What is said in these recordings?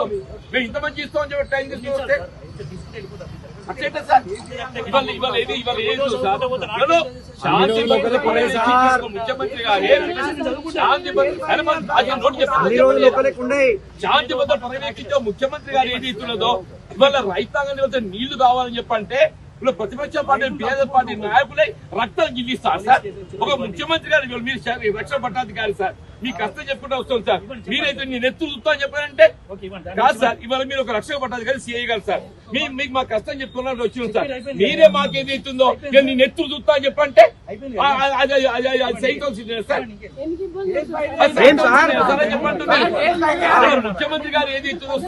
మేము ఇంత మంది ఇస్తామని చెప్పి టైం తీసుకుంటే అట్లయితే సార్ ఇవాళ ఏది శాంతి ముఖ్యమంత్రి గారి శాంతి భద్రత పర్యవేక్షించే ముఖ్యమంత్రి గారు ఏది ఇస్తున్నదో ఇవాళ రైతాంగాన్ని నీళ్లు కావాలని చెప్పంటే ఇప్పుడు ప్రతిపక్ష పార్టీ బీఆర్ఎస్ పార్టీ నాయకులై రక్తం గిల్లిస్తారు సార్. ఒక ముఖ్యమంత్రి గారు మీరు రక్షణ పట్టాధికారి సార్, మీ కష్టం చెప్పుకుంటూ వస్తాం సార్. మీరైతే నీ నెత్తులు చూస్తా అని చెప్పారంటే కాదు సార్. ఇవాళ మీరు ఒక రక్షణ పట్టాధికారి సిఐ గారు సార్, మీకు మా కష్టం చెప్పుకున్నట్టు వచ్చింది సార్. మీరే మాకేది ఇస్తుందో నీ నెత్తులు చూస్తా అని చెప్పంటే ముఖ్యమంత్రి గారు ఏది ఇస్తుందో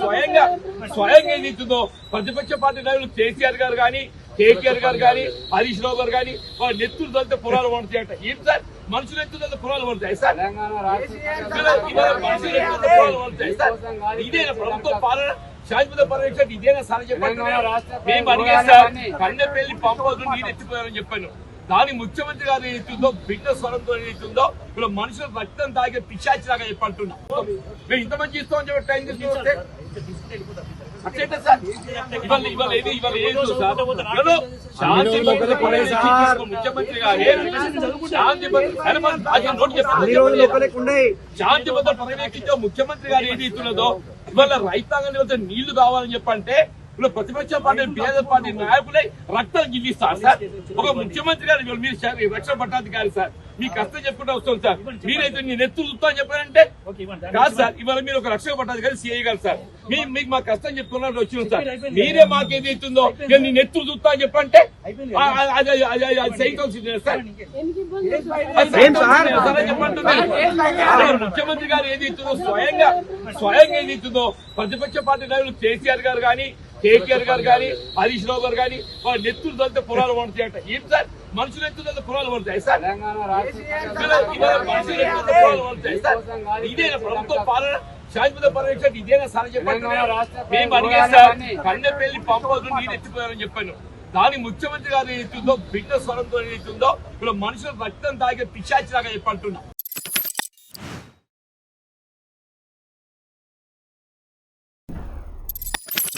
స్వయంగా ఏది ఇస్తుందో ప్రతిపక్ష పార్టీ నాయకులు కేసీఆర్ గారు కానీ కేటీఆర్ గారు కానీ హరీష్ రావు గారు కానీ వాళ్ళ నెత్తులు తొలితే పొలాలు పడతాయి అంట. ఏం సార్ మనుషులు ఎత్తుతో పొలాలు పడతాయి సార్? మనుషులు ఎత్తుతో పొలాలు పడతాయి సార్? ఇదేనా ప్రభుత్వ పాలన? శాశ్వత పర్యవేక్షణ ఇదేనా సార్ చెప్పండి. మేము అడిగే సార్ కన్నెపల్లి పంపదు నీరు ఎత్తిపోయారని చెప్పాను. దాని ముఖ్యమంత్రి గారు ఏదైతుందో బిడ్డ స్వరంతో ఏదైతుందో ఇప్పుడు మనుషులు రక్తం తాగే పిశాచిలాగా చెప్పంటున్నా. మేము ఇంత మంది ఇస్తామని చెప్పి టైం తీసుకుంటే అట్లయితే సార్ ఇవాళ ఏది ముఖ్యమంత్రి గారి శాంతి భద్రత పర్యవేక్షించే ముఖ్యమంత్రి గారు ఏది ఇస్తున్నదో ఇవాళ రైతాంగాన్ని నీళ్లు కావాలని చెప్పంటే ఇప్పుడు ప్రతిపక్ష పార్టీ బీఆర్ఎస్ పార్టీ నాయకులై రక్తం గిల్లిస్తారు సార్. ఒక ముఖ్యమంత్రి గారు మీరు రక్షణ పట్టాధికారి సార్, మీ కష్టం చెప్పుకుంటూ వస్తాం సార్. మీరైతే నీ నెత్తులు చూస్తా అని చెప్పారంటే కాదు సార్. ఇవాళ మీరు ఒక రక్షణ పట్టాధికారి సిఐ గారు సార్, మీకు మా కష్టం చెప్పుకున్నట్టు వచ్చింది సార్. మీరే మాకేది ఇస్తుందో నీ నెత్తులు చూస్తా అని చెప్పంటే ముఖ్యమంత్రి గారు ఏది ఇస్తుందో స్వయంగా ఏది ఇస్తుందో ప్రతిపక్ష పార్టీ నాయకులు కేసీఆర్ గారు కానీ కేటీఆర్ గారు కానీ హరీష్ రావు గారు కానీ వాళ్ళ నెత్తులు తొలితే పొలాలు పడతాయి అంట. ఏం సార్ మనుషులు ఎత్తుతో పొలాలు పడతాయి సార్? మనుషులు ఎత్తుతో పొలాలు పడతాయి సార్? ఇదేనా ప్రభుత్వ పాలన? శాశ్వత పర్యవేక్షణ ఇదేనా సార్ చెప్పండి. మేము అడిగే సార్ కన్నెపల్లి పంపదు నీరు ఎత్తిపోయారని చెప్పాను. దాని ముఖ్యమంత్రి గారు ఏదైతుందో బిడ్డ స్వరంతో ఏదైతుందో ఇప్పుడు మనుషులు రక్తం తాగే పిశాచిలాగా చెప్పంటున్నా.